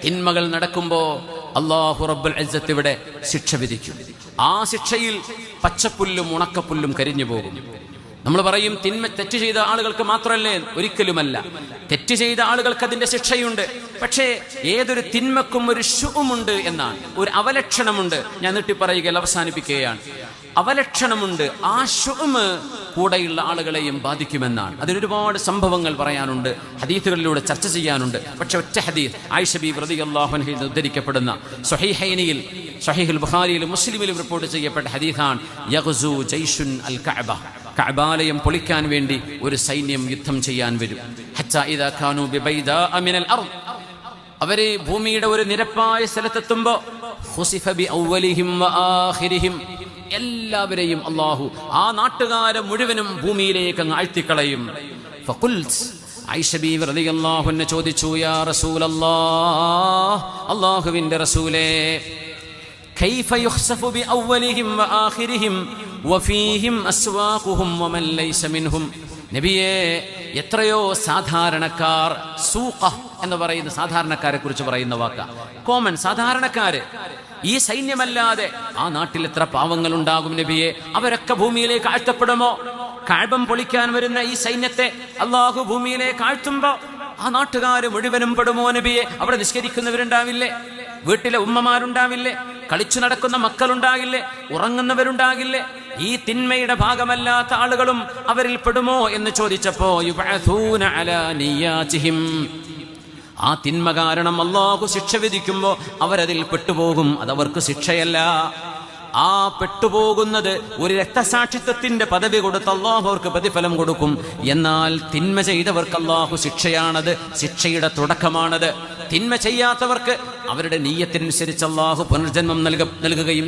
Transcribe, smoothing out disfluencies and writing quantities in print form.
തിന്മകൾ നടക്കുമ്പോൾ അല്ലാഹു റബ്ബുൽ ഇസ്സത്ത് ഇവിടെ ശിക്ഷ വിധിക്കും. ആ ശിക്ഷയിൽ പച്ചപ്പുല്ലും ഉണക്കപ്പുല്ലും കരിഞ്ഞു പോകും. നമ്മൾ പറയും തെറ്റ് ചെയ്ത ആളുകൾക്ക് മാത്രമല്ലേ? ഒരിക്കലുമല്ല. തെറ്റ് ചെയ്ത ആളുകൾക്ക് അതിന്റെ ശിക്ഷയുണ്ട്. പക്ഷേ ഏതൊരു തിന്മക്കും ഒരു ശുഉമുണ്ട് എന്നാണ്, ഒരു അവലക്ഷണമുണ്ട്. ഞാൻ നീട്ടി പറയുകയിൽ അവസാനിപ്പിക്കുകയാണ്. അവലക്ഷണമുണ്ട്. ആ ശുഉമ് കൂടെയുള്ള ആളുകളെയും ബാധിക്കുമെന്നാണ്. അതിനൊരുപാട് സംഭവങ്ങൾ പറയാനുണ്ട്, ഹദീസുകളിലൂടെ ചർച്ച ചെയ്യാനുണ്ട്. പക്ഷെ ഒറ്റ ഹദീസ്, ആയിഷ ബീവി റളിയല്ലാഹു അൻഹയിൽ ഉദ്ധരിക്കപ്പെടുന്ന സ്വഹീഹൈനിൽ, സ്വഹീഹുൽ ബുഖാരിയിലും മുസ്ലിമിലും റിപ്പോർട്ട് ചെയ്യപ്പെട്ട ഹദീസാണ്. യഗ്സു ജയ്ഷുൻ അൽ കഅബ, കഅബാലയം പൊളിക്കാൻ വേണ്ടി ഒരു സൈന്യം യുദ്ധം ചെയ്യാൻ വരും. ഹത്താ ഇദാ കാനൂ ബിബൈദാഅ മിനൽ അർദ്, അവരെ ഭൂമിയുടെ ഒരു നിരപ്പായ സ്ഥലത്തെത്തുമ്പോൾ ഖുസിഫ ബി അവ്വലിഹിം വആഖിരിഹിം, എല്ലാവരെയും അല്ലാഹു ആ നാട്ടുകാരെ മുഴുവനും ഭൂമിയിലേക്ക് അങ്ങ് ആഴ്ത്തിക്കളയും. ഫഖുൽത്, ആയിഷ ബീവി റളിയല്ലാഹു അൻഹ ചോദിച്ചു, യാ റസൂലല്ലാഹ്, അല്ലാഹുവിന്റെ റസൂലേ, കൈഫ യുഖ്സഫു ബി അവ്വലിഹിം വആഖിരിഹിം വഫീഹിം അസ്വാഖുഹും വമൻ ലൈസ മിൻഹും. നബിയേ, എത്രയോ സാധാരണക്കാർ, സൂഖ എന്ന് പറയുന്ന സാധാരണക്കാരെ കുറിച്ച് പറയുന്ന വാക്ക, കോമൺ സാധാരണക്കാര്, ഈ സൈന്യമല്ലാതെ ആ നാട്ടിൽ എത്ര പാവങ്ങൾ ഉണ്ടാകും നബിയെ? അവരൊക്കെ ഭൂമിയിലേക്ക് ആഴ്ത്തപ്പെടുമോ? കഅബം പൊളിക്കാൻ വരുന്ന ഈ സൈന്യത്തെ അല്ലാഹു ഭൂമിയിലേക്ക് ആഴ്ത്തുമ്പോ ആ നാട്ടുകാര് മുഴുവനും പെടുമോ നബിയെ? അവിടെ നിസ്കരിക്കുന്നവരുണ്ടാവില്ലേ? വീട്ടിലെ ഉമ്മമാരുണ്ടാവില്ലേ? കളിച്ചു നടക്കുന്ന മക്കളുണ്ടാകില്ലേ? ഉറങ്ങുന്നവരുണ്ടാകില്ലേ? ഈ തിന്മയുടെ ഭാഗമല്ലാത്ത ആളുകളും അവരിൽ പെടുമോ എന്ന് ചോദിച്ചപ്പോ യുബഅസൂന അലാ നിയ്യാതിഹിം, ആ തിന്മ കാരണം അല്ലാഹു ശിക്ഷ വിധിക്കുമ്പോ അവരതിൽ പെട്ടുപോകും. അതവർക്ക് ശിക്ഷയല്ല. ആ പെട്ടുപോകുന്നത് ഒരു രക്തസാക്ഷിത്വത്തിന്റെ പദവി കൊടുത്ത് അല്ലാഹു അവർക്ക് പ്രതിഫലം കൊടുക്കും. എന്നാൽ തിന്മ ചെയ്തവർക്ക് അല്ലാഹു ശിക്ഷയാണത്, ശിക്ഷയുടെ തുടക്കമാണത്. തിന്മ ചെയ്യാത്തവർക്ക് അവരുടെ നിയ്യത്തിനനുസരിച്ച് അല്ലാഹു പുനർജന്മം നൽകുകയും